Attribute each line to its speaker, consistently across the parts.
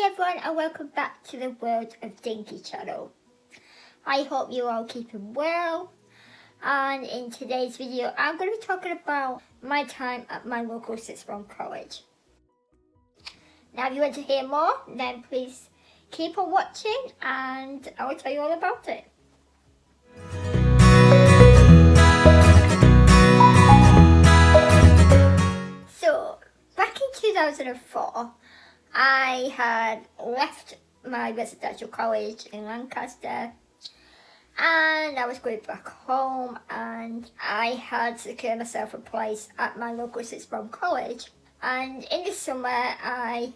Speaker 1: Hi everyone and welcome back to the World of Dinky channel. I hope you're all keeping well, and in today's video I'm going to be talking about my time at my local sixth form college. Now if you want to hear more, then please keep on watching and I will tell you all about it. So back in 2004 I had left my residential college in Lancaster and I was going back home, and I had secured myself a place at my local sixth form college. And in the summer I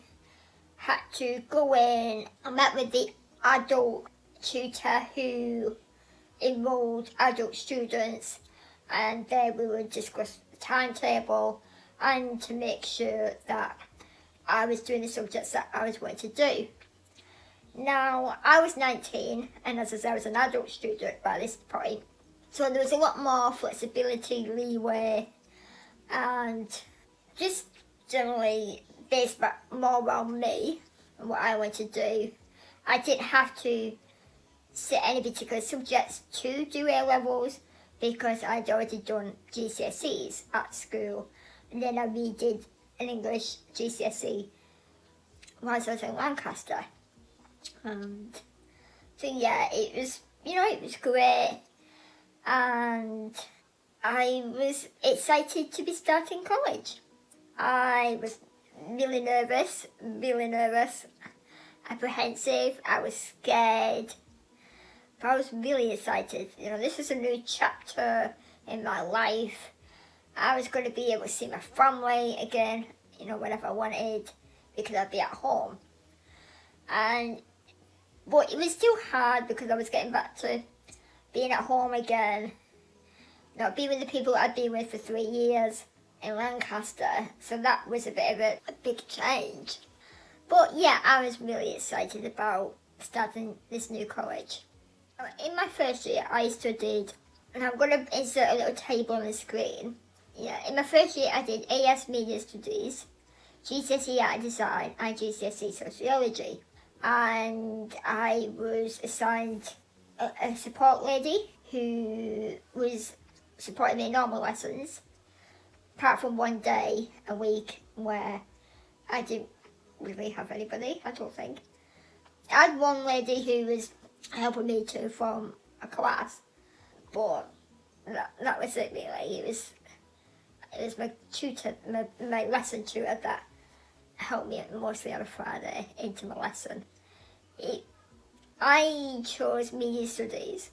Speaker 1: had to go in. I met with the adult tutor who enrolled adult students, and there we would discuss the timetable and to make sure that I was doing the subjects that I was wanting to do. Now, I was 19, and as I said, I was an adult student by this point, so there was a lot more flexibility, leeway, and just generally based more around me and what I wanted to do. I didn't have to sit any particular subjects to do A-levels because I'd already done GCSEs at school, and then I redid an English GCSE whilst I was in Lancaster. And so yeah, it was great, and I was excited to be starting college. I was really nervous, apprehensive, I was scared, but I was really excited. This was a new chapter in my life. I was going to be able to see my family again, whenever I wanted, because I'd be at home. But it was still hard because I was getting back to being at home again, not being with the people I'd been with for 3 years in Lancaster, so that was a bit of a big change. But yeah, I was really excited about starting this new college. In my first year I studied, and I'm going to insert a little table on the screen. Yeah, in my first year I did AS Media Studies, GCSE Art and Design and GCSE Sociology. And I was assigned a support lady who was supporting me in normal lessons, apart from one day a week where I didn't really have anybody, I don't think. I had one lady who was helping me to form a class, but that was it really. It was my tutor, my lesson tutor that helped me mostly on a Friday into my lesson. I chose media studies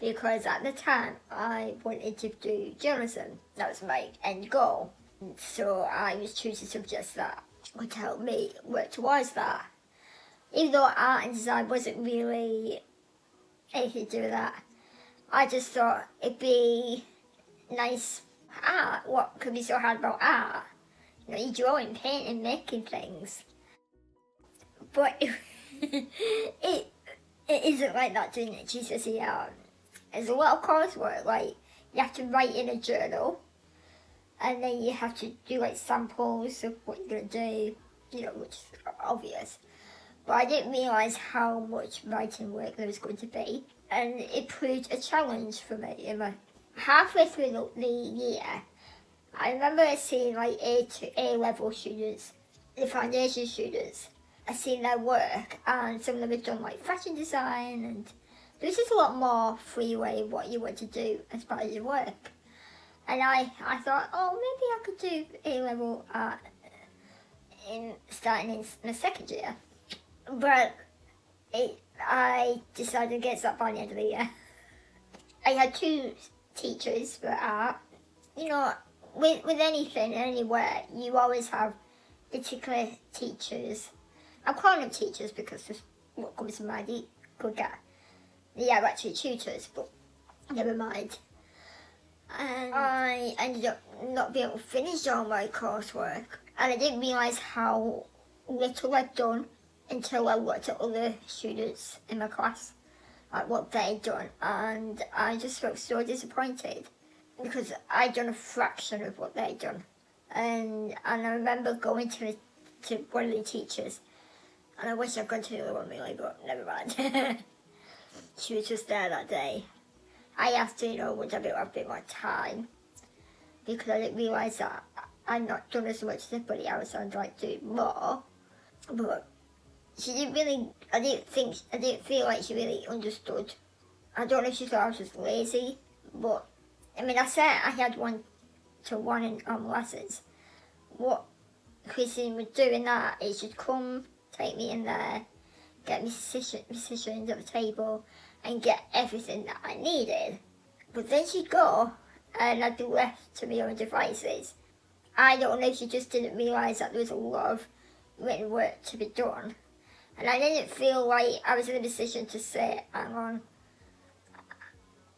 Speaker 1: because at the time I wanted to do journalism. That was my end goal. So I was choosing subjects that would help me work towards that. Even though art and design wasn't really anything to do with that, I just thought it'd be nice. Art, what could be so hard about art? You're drawing, painting, making things. But it isn't like that doing it GCSE art. There's a lot of coursework, like you have to write in a journal, and then you have to do like samples of what you're going to do, which is obvious. But I didn't realise how much writing work there was going to be, and it proved a challenge for me. Halfway through the year, I remember seeing like A-level students, the foundation students. I seen their work, and some of them had done like fashion design, and there was just a lot more freeway what you want to do as part of your work. And I thought, maybe I could do A-level art starting in the second year. But I decided against that by the end of the year. I had 2 teachers for art. With anything, anywhere, you always have particular teachers. I'm calling them teachers because that's what comes to mind. You could get, actually tutors, but never mind. And I ended up not being able to finish all my coursework, and I didn't realise how little I'd done until I looked at other students in my class, like what they'd done, and I just felt so disappointed because I'd done a fraction of what they'd done. And I remember going to one of the teachers And I wish I'd gone to the other one really, but never mind. She was just there that day. I asked her, would I have a bit more time? Because I didn't realise that I'd not done as much as everybody else, so I'd like to do more. But she didn't really, I didn't feel like she really understood. I don't know if she thought I was just lazy, but I mean, I said I had 1-to-1 lessons. What Christine would do in that is she'd come, take me in there, get me positioned at the table, and get everything that I needed. But then she'd go, and I'd be left to my own devices. I don't know if she just didn't realise that there was a lot of written work to be done. And I didn't feel like I was in a position to say, hang on,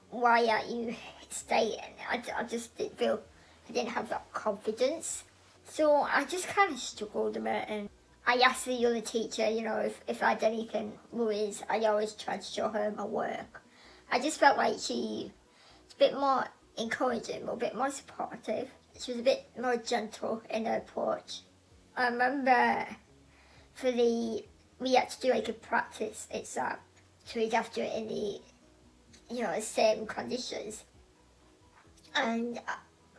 Speaker 1: why aren't you staying? I just didn't feel, I didn't have that confidence. So I just kind of struggled a bit, and I asked the other teacher, if I had anything worries, I always tried to show her my work. I just felt like she was a bit more encouraging, a bit more supportive. She was a bit more gentle in her approach. I remember we had to do like a practice exam, so we'd have to do it in the same conditions, and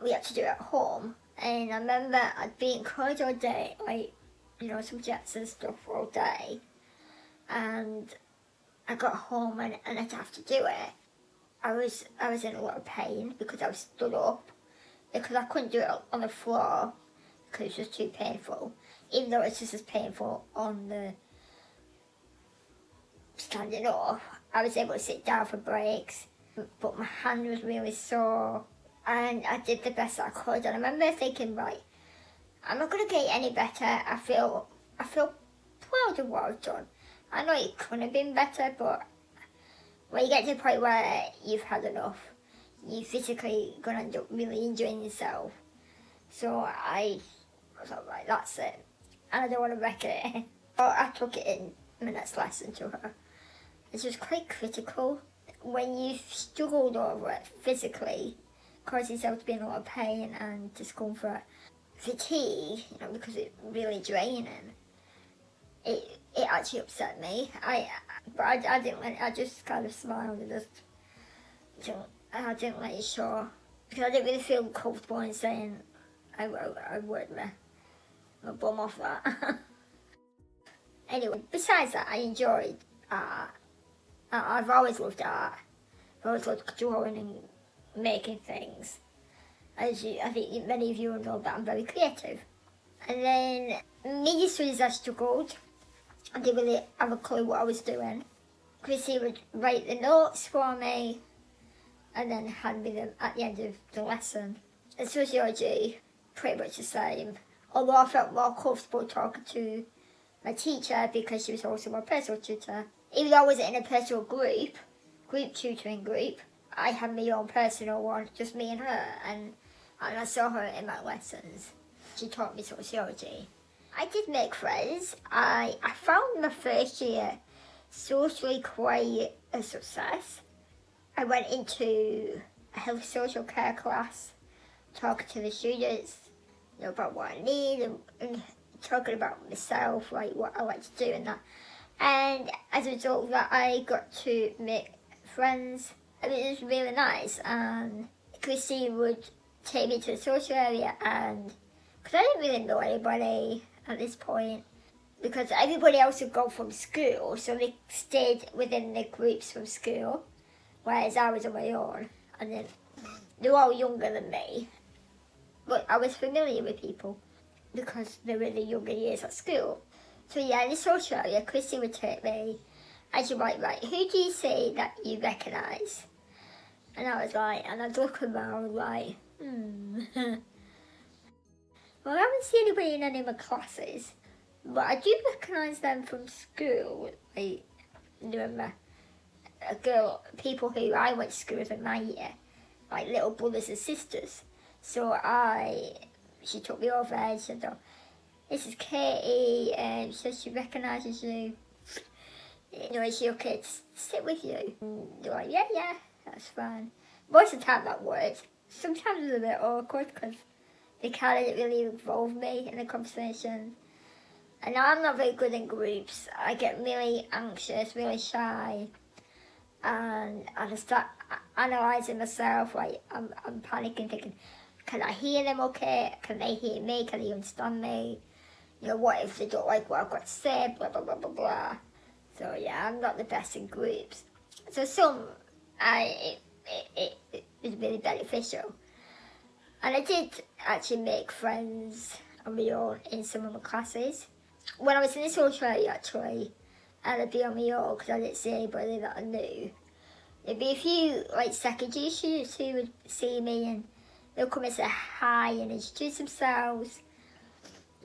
Speaker 1: we had to do it at home. And I remember I'd be encouraged all day, like subjects and stuff all day, and I got home and I'd have to do it. I was in a lot of pain because I was stood up, because I couldn't do it on the floor because it was just too painful, even though it's just as painful on the standing up. I was able to sit down for breaks, but my hand was really sore, and I did the best I could. And I remember thinking, right, I'm not going to get any better. I feel proud of what I've done. I know it could have been better, but when you get to the point where you've had enough, you're physically going to end up really enjoying yourself. So I was like, right, that's it. And I don't want to wreck it. So I took it in my next lesson to her. It's just quite critical. When you've struggled over it physically, causes yourself to be in a lot of pain and discomfort, fatigue, because it's really draining. It actually upset me. But I didn't let it, I just kind of smiled and I didn't let it show, because I didn't really feel comfortable in saying I worked my bum off that. Anyway, besides that, I enjoyed art. I've always loved art. I've always loved drawing and making things. I think many of you know that I'm very creative. And then media studies, I struggled. I didn't really have a clue what I was doing. Chrissy would write the notes for me and then hand me them at the end of the lesson. And sociology, pretty much the same. Although I felt more comfortable talking to my teacher because she was also my personal tutor. Even though I wasn't in a personal group tutoring group, I had my own personal one, just me and her, and I saw her in my lessons. She taught me sociology. I did make friends. I found my first year socially quite a success. I went into a health social care class, talking to the students about what I need and talking about myself, like what I like to do and that. And as a result of that, I got to make friends. I mean, it was really nice. And Christine would take me to the social area, and because I didn't really know anybody at this point, because everybody else had gone from school, so they stayed within the groups from school, whereas I was on my own, and then they were all younger than me. But I was familiar with people because they were in the younger years at school. So yeah, in the social area, Christy would take me, and she'd be like, right, who do you see that you recognise? And I was like, and I'd look around like, Well, I haven't seen anybody in any of my classes, but I do recognise them from school. Like, remember, people who I went to school with in my year, like little brothers and sisters. So she took me over and said, oh, this is Katie, and she says she recognises you. Is she okay to sit with you? And they're like, yeah, that's fine. Most of the time that worked. Sometimes it was a bit awkward because they kind of didn't really involve me in the conversation. And I'm not very good in groups. I get really anxious, really shy, and I start analysing myself. Like I'm panicking, thinking, can I hear them okay? Can they hear me? Can they understand me? You know, what if they don't like what I've got to say? Blah, blah, blah, blah, blah. So yeah, I'm not the best in groups. So it was really beneficial. And I did actually make friends on my own in some of my classes. When I was in the social area, actually, and I'd be on my own because I didn't see anybody that I knew, there'd be a few like secondary students who would see me and they'll come and say hi and introduce themselves.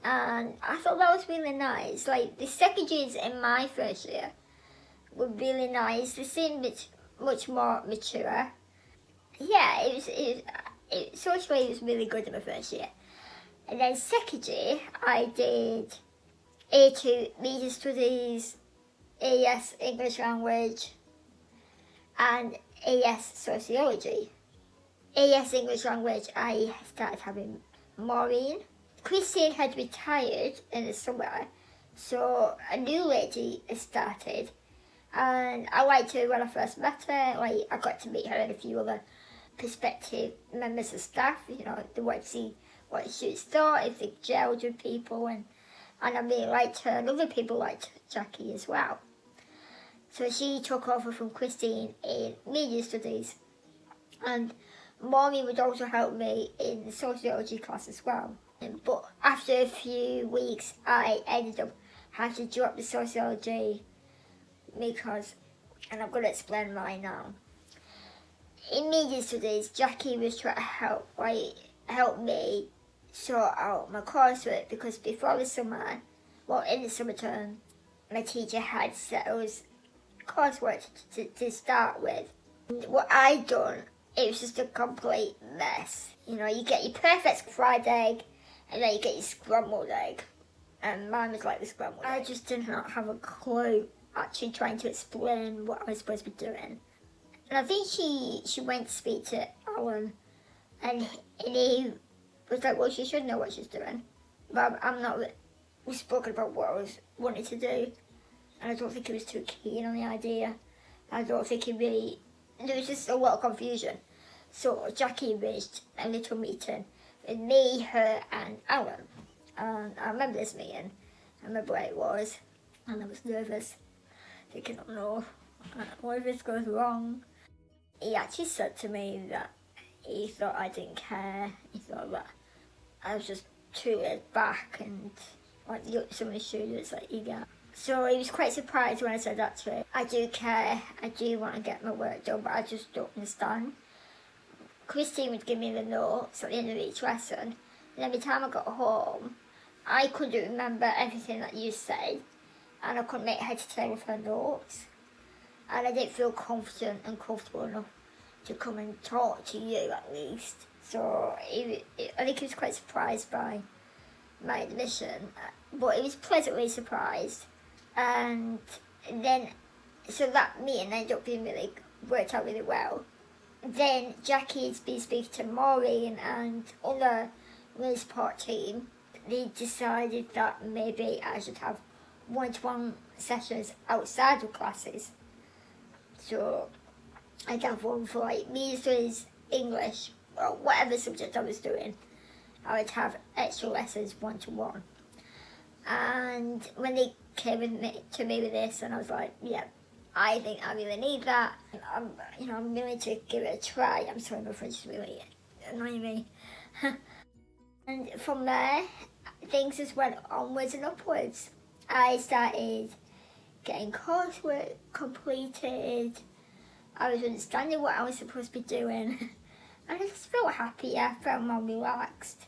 Speaker 1: And I thought that was really nice. Like the secondaries in my first year were really nice. They seemed much more mature. Yeah, socially it was really good in my first year. And then second year I did A2 Media Studies, AS English Language, and AS Sociology. AS English Language I started having Maureen. Christine had retired in the summer, so a new lady has started, and I liked her when I first met her. Like I got to meet her and a few other prospective members of staff. You know, they wanted to see what the students thought, if they gelled with people, and I really liked her, and other people liked Jackie as well. So she took over from Christine in media studies, and Maureen would also help me in the sociology class as well. But after a few weeks, I ended up having to drop the sociology because, and I'm going to explain why now. In media studies, Jackie was trying to help me sort out my coursework because before the summer, well, in the summer term, my teacher had set us coursework to start with. And what I'd done, it was just a complete mess. You know, you get your perfect fried egg, and then you get your scrambled egg. And mine was like the scrambled egg. I just did not have a clue actually trying to explain what I was supposed to be doing. And I think she went to speak to Alan, and he was like, well, she should know what she's doing. But I'm not, we spoke about what I was wanting to do. And I don't think he was too keen on the idea. I don't think he really, there was just a lot of confusion. So Jackie arranged a little meeting with me, her and Alan. And I remember this meeting. I remember where it was. And I was nervous, thinking, oh no, what if this goes wrong? He actually said to me that he thought I didn't care. He thought that I was just too laid back and like some of the students like eager. So he was quite surprised when I said that to him. I do care, I do want to get my work done, but I just don't understand. Christine would give me the notes at the end of each lesson, and every time I got home, I couldn't remember everything that you said, and I couldn't make head to tail with her notes. And I didn't feel confident and comfortable enough to come and talk to you at least. So I think he was quite surprised by my admission, but he was pleasantly surprised. And then, so that meeting ended up being worked out really well. Then Jackie's been speaking to Maureen and other Liz support team. They decided that maybe I should have one-to-one sessions outside of classes. So I'd have one for like music, English, or whatever subject I was doing. I would have extra lessons one-to-one. And when they came to me with this, and I was like, yeah, I think I really need that. I'm willing to give it a try. I'm sorry, my friend's really annoying me. And from there, things just went onwards and upwards. I started getting coursework completed. I was understanding what I was supposed to be doing. And I just felt happier, felt more relaxed.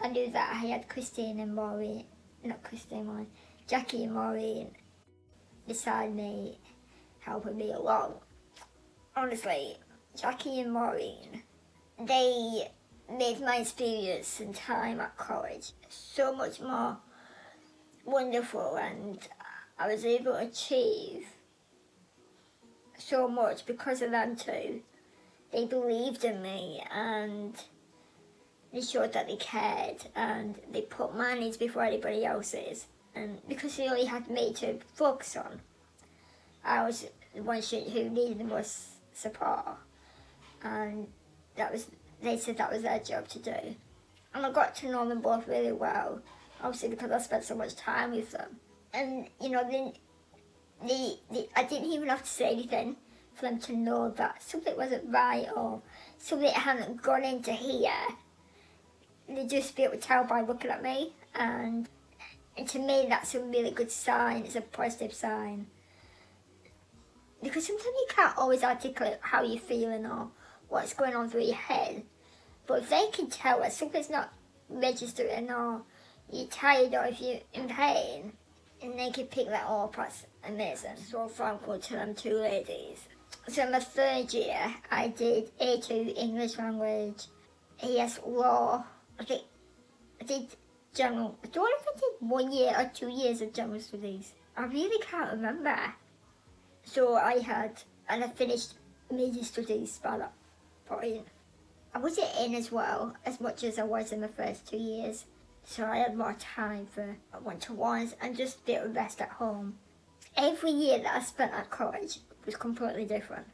Speaker 1: I knew that I had Jackie and Maureen beside me, helping me along. Honestly, Jackie and Maureen, they made my experience and time at college so much more wonderful, and I was able to achieve so much because of them too. They believed in me and they showed that they cared, and they put my needs before anybody else's. And because he only had me to focus on, I was the one student who needed the most support. And they said that was their job to do. And I got to know them both really well, obviously because I spent so much time with them. And, you know, I didn't even have to say anything for them to know that something wasn't right or something hadn't gone into here. They'd just be able to tell by looking at me. And to me, that's a really good sign. It's a positive sign. Because sometimes you can't always articulate how you're feeling or what's going on through your head. But if they can tell us something's not registering or you're tired or if you're in pain, and they can pick that up, that's amazing. So thankful to them two ladies. So in my third year, I did A2 English language, AS law. I did general, I don't know if I did 1 year or 2 years of general studies. I really can't remember. So I finished media studies by that point. I wasn't in as well as much as I was in the first 2 years. So I had more time for one-to-ones and just a bit of rest at home. Every year that I spent at college was completely different.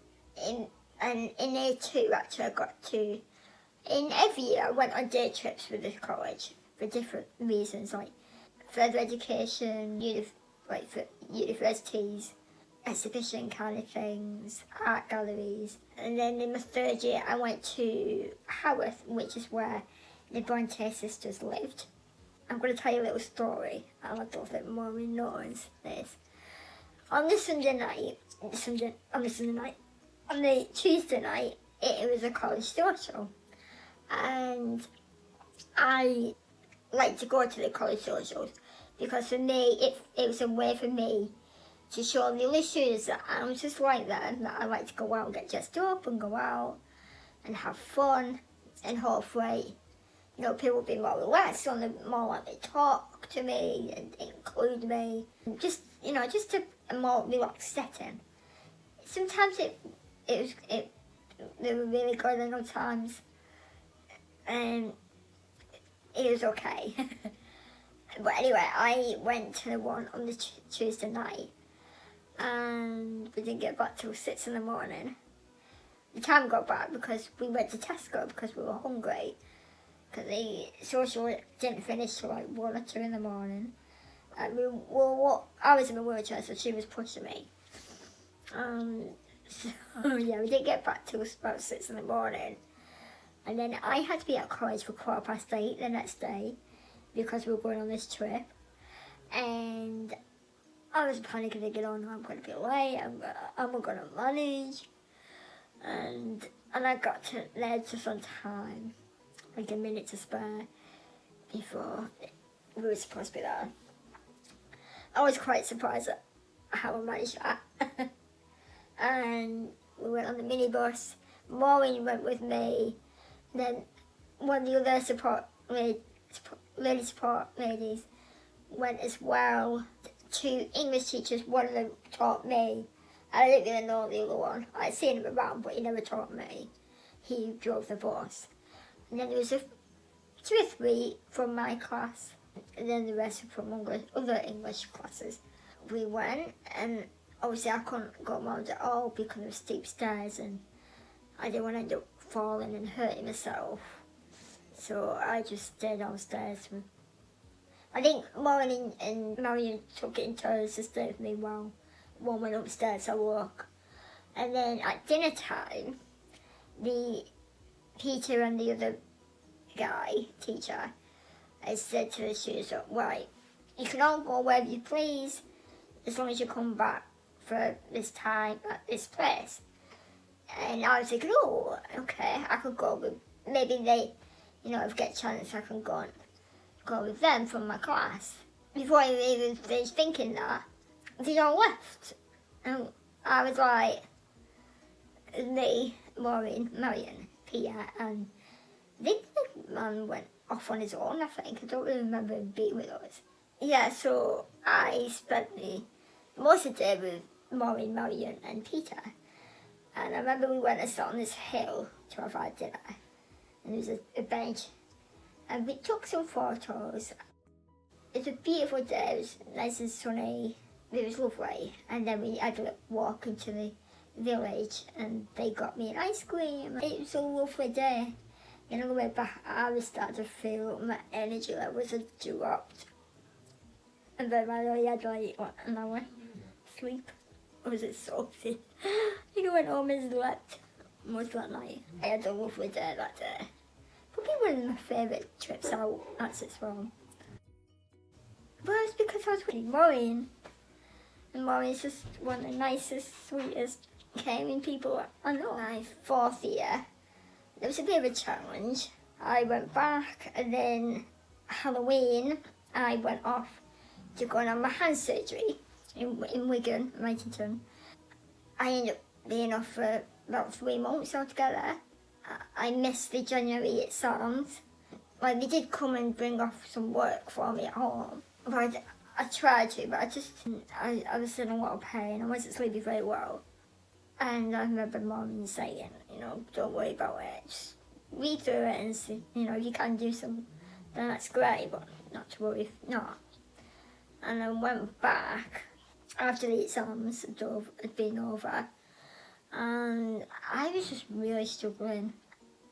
Speaker 1: In A2 actually in every year I went on day trips with the college for different reasons, like further education, for universities, exhibition kind of things, art galleries. And then in my third year I went to Haworth, which is where the Bronte sisters lived. I'm going to tell you a little story, and I don't think Maureen knows this. On the Tuesday night, it was a college social. And I like to go to the college socials because for me, it was a way for me to show the other students that I'm just like them, that I like to go out and get dressed up and go out and have fun, and hopefully, you know, people will be more relaxed and they're more likely to talk to me and include me. Just a more relaxed setting. Sometimes they were really good and other times it was okay. But anyway, I went to the one on the Tuesday night and we didn't get back till 6 in the morning. The time got back because we went to Tesco because we were hungry. Because the social didn't finish till like 1 or 2 in the morning. And I was in a wheelchair, so she was pushing me. So yeah, we didn't get back till about 6 in the morning. And then I had to be at college for 8:15 the next day because we were going on this trip. And I was panicking thinking, oh no, I'm going to be late, I'm not going to manage. And I got there just on time, like a minute to spare before we were supposed to be there. I was quite surprised at how I managed that. And we went on the minibus. Maureen went with me. Then one of the other support ladies went as well. 2 English teachers, one of them taught me. I didn't really know the other one. I'd seen him around, but he never taught me. He drove the bus. And then there was 2 or 3 from my class, and then the rest were from other English classes. We went, and obviously I couldn't go around at all because of steep stairs, and I didn't want to end up falling and hurting myself. So I just stayed downstairs. I think Maureen and Marion took it in turns to stay with me while one went upstairs to work. And then at dinner time, the Peter and the other teacher, I said to the students, right, you can all go wherever you please, as long as you come back for this time at this place. And I was thinking, oh, okay, I could go with, maybe they, if I get a chance, I can go with them from my class. Before I even finished thinking that, they all left. And I was like, me, Maureen, Marion, Peter, and I think the man went off on his own, I think. I don't really remember him being with us. Yeah, so I spent most of the day with Maureen, Marion, and Peter. And I remember we went and sat on this hill to have our dinner. And there was a bench. And we took some photos. It's a beautiful day. It was nice and sunny. It was lovely. And then we had a walk into the village and they got me an ice cream. It was a lovely day. And on the way back, I was starting to feel my energy levels had dropped. And then I only had like, an hour sleep. I was exhausted. I went home and slept most of that night. I had a lovely day that day. Probably one of my favourite trips out at sixth form. But it's because I was with Maureen. And Maureen's just one of the nicest, sweetest, caring people I know. My fourth year, there was a bit of a challenge. I went back and then Halloween, I went off to go and have my hand surgery in Wigan, Wrightington. I ended up being off for about 3 months altogether. I missed the January exams. Like, they did come and bring off some work for me at home. But I tried to, but I was in a lot of pain. I wasn't sleeping very well. And I remember Mum saying, don't worry about it. Just read through it and see, if you can do something, then that's great, but not to worry if not. And I went back after the exams had been over, and I was just really struggling.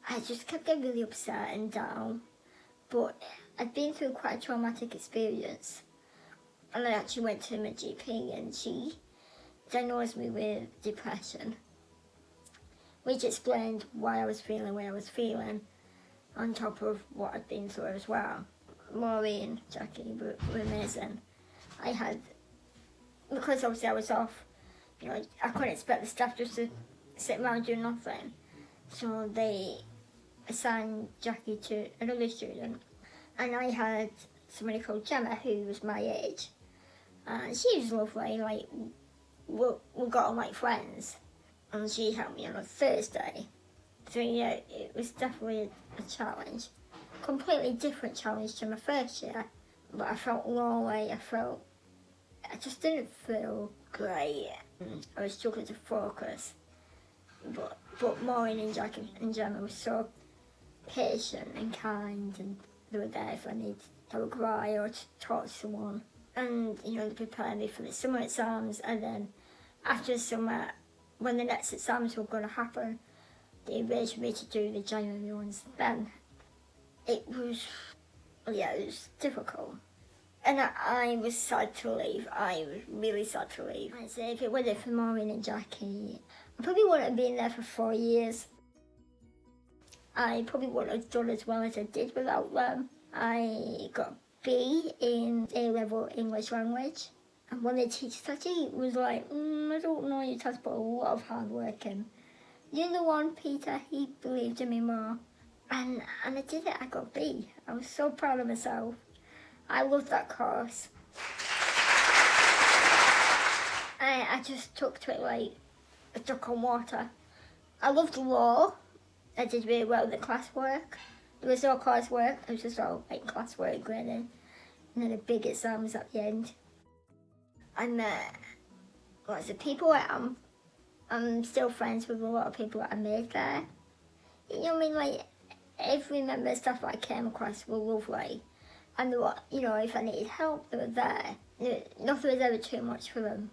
Speaker 1: I just kept getting really upset and down, but I'd been through quite a traumatic experience. And I actually went to my GP and she diagnosed me with depression, which explained why I was feeling the way I was feeling, on top of what I'd been through as well. Maureen and Jackie were amazing. Because obviously I was off, I couldn't expect the staff just to sit around doing nothing. So they assigned Jackie to another student. And I had somebody called Gemma who was my age. And she was lovely, like, we got on like friends. And she helped me on a Thursday. So yeah, it was definitely a challenge. Completely different challenge to my first year. But I felt lonely, I just didn't feel great. I was struggling to focus. But Maureen and Jackie and Gemma were so patient and kind, and they were there if I needed to have a cry or to talk to someone. And, they prepared me for the summer exams, and then after the summer, when the next exams were going to happen, they arranged me to do the January ones then. It was difficult. And I was sad to leave. I was really sad to leave. I'd say if it wasn't for Maureen and Jackie, I probably wouldn't have been there for 4 years. I probably wouldn't have done as well as I did without them. I got a B in A-level English language. And one of the teachers actually was like, I don't know, you just put a lot of hard work in. You're the one, Peter, he believed in me more. And I did it, I got a B. I was so proud of myself. I loved that course. I just took to it like a duck on water. I loved law. I did really well in the classwork. There was no coursework, it was just all like classwork grading. And then the big exams at the end. I met lots of people. I'm still friends with a lot of people that I made there. Like every member of staff that I came across were lovely. And they were, if I needed help, they were there. Nothing was ever too much for them.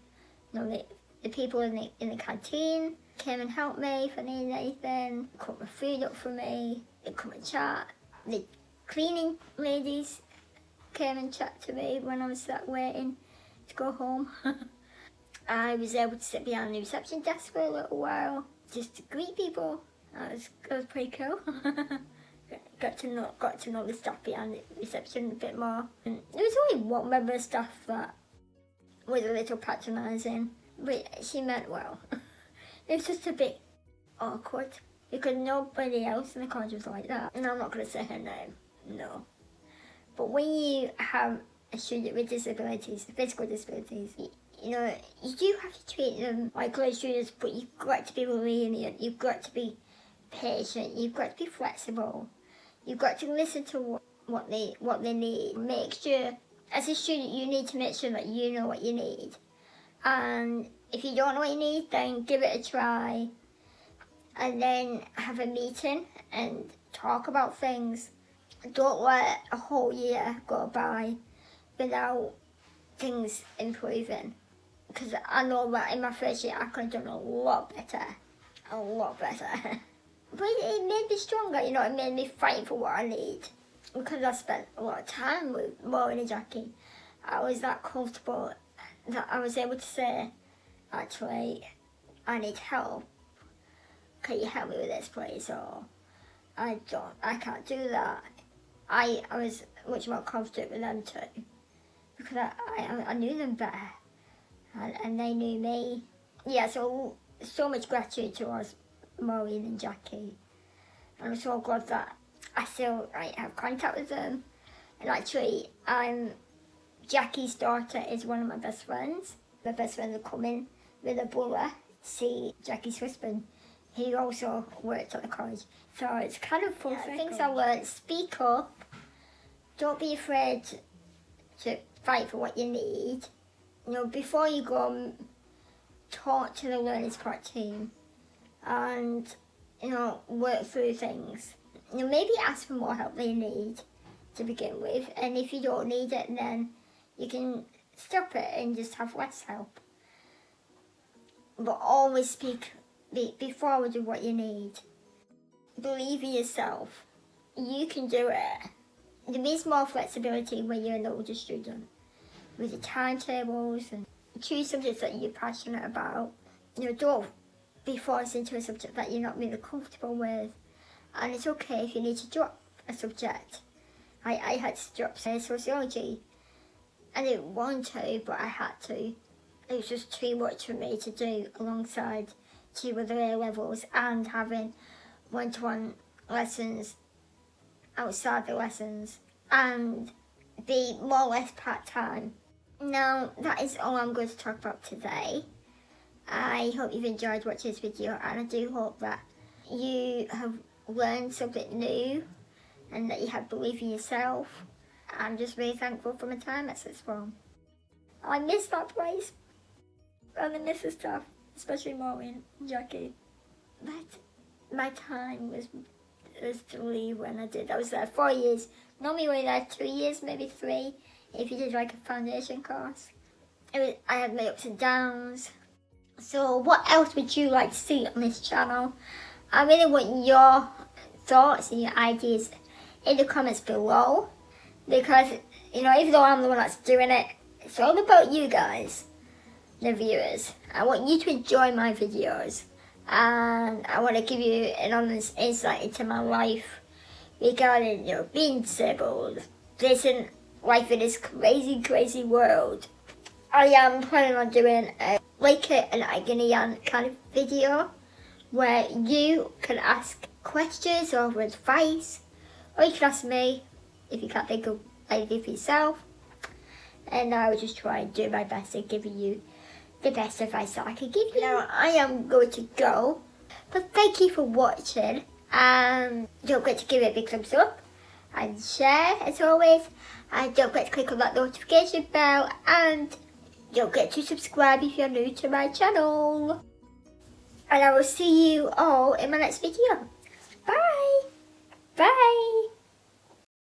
Speaker 1: The people in the canteen came and helped me if I needed anything, cooked my food up for me, they'd come and chat. The cleaning ladies came and chat to me when I was sat waiting to go home. I was able to sit behind the reception desk for a little while, just to greet people. That was pretty cool. Got to know the staff behind the reception a bit more. And there was only one member of staff that was a little patronising, but she meant well. It was just a bit awkward because nobody else in the college was like that. And I'm not going to say her name, no. But when you have a student with disabilities, physical disabilities, you do have to treat them like other students, but you've got to be lenient, you've got to be patient, you've got to be flexible. You've got to listen to what they need. Make sure, as a student, you need to make sure that you know what you need. And if you don't know what you need, then give it a try. And then have a meeting and talk about things. Don't let a whole year go by without things improving. Because I know that in my first year I could have done a lot better. A lot better. But it made me stronger, you know, it made me fight for what I need. Because I spent a lot of time with Maureen and Jackie, I was that comfortable that I was able to say, actually, I need help. Can you help me with this, please? Or I can't do that. I was much more confident with them too, because I knew them better, and they knew me. Yeah, so much gratitude towards Maureen and Jackie, and I'm so glad that I still have contact with them. And actually, Jackie's daughter is one of my best friends. My best friends are coming with a brother to see Jackie's husband. He also worked at the college. So it's kind of full circle. Things I learned: speak up, don't be afraid to fight for what you need. You know, before you go, talk to the learning support team and, you know, work through things. You know, maybe ask for more help than you need to begin with, and if you don't need it, then you can stop it and just have less help. But always be forward with what you need. Believe in yourself. You can do it. There is more flexibility when you're an older student, with the timetables, and choose subjects that you're passionate about. You know, don't be forced into a subject that you're not really comfortable with. And it's okay if you need to drop a subject. I had to drop sociology. I didn't want to, but I had to. It was just too much for me to do alongside 2 other A-levels and having one-to-one lessons outside the lessons and be more or less part-time. Now, that is all I'm going to talk about today. I hope you've enjoyed watching this video, and I do hope that you have learned something new and that you have belief in yourself. I'm just really thankful for my time at Sixth Form. I miss that place, and I miss the staff, especially Maureen and Jackie. But my time was to leave when I did. I was there 4 years. Normally we're there 2 years, maybe 3, if you did like a foundation course. I had my ups and downs. So what else would you like to see on this channel? I really want your thoughts and your ideas in the comments below, because, you know, even though I'm the one that's doing it, it's all about you guys, the viewers. I want you to enjoy my videos, and I want to give you an honest insight into my life regarding, you know, being disabled, facing life in this crazy world. I am planning on doing a like it and agony kind of video where you can ask questions or advice, or you can ask me if you can't think of anything for yourself, and I will just try and do my best at giving you the best advice that I can give you. Now I am going to go, but thank you for watching, and don't forget to give it a big thumbs up and share as always, and don't forget to click on that notification bell, and don't forget to subscribe if you're new to my channel. And I will see you all in my next video. Bye. Bye.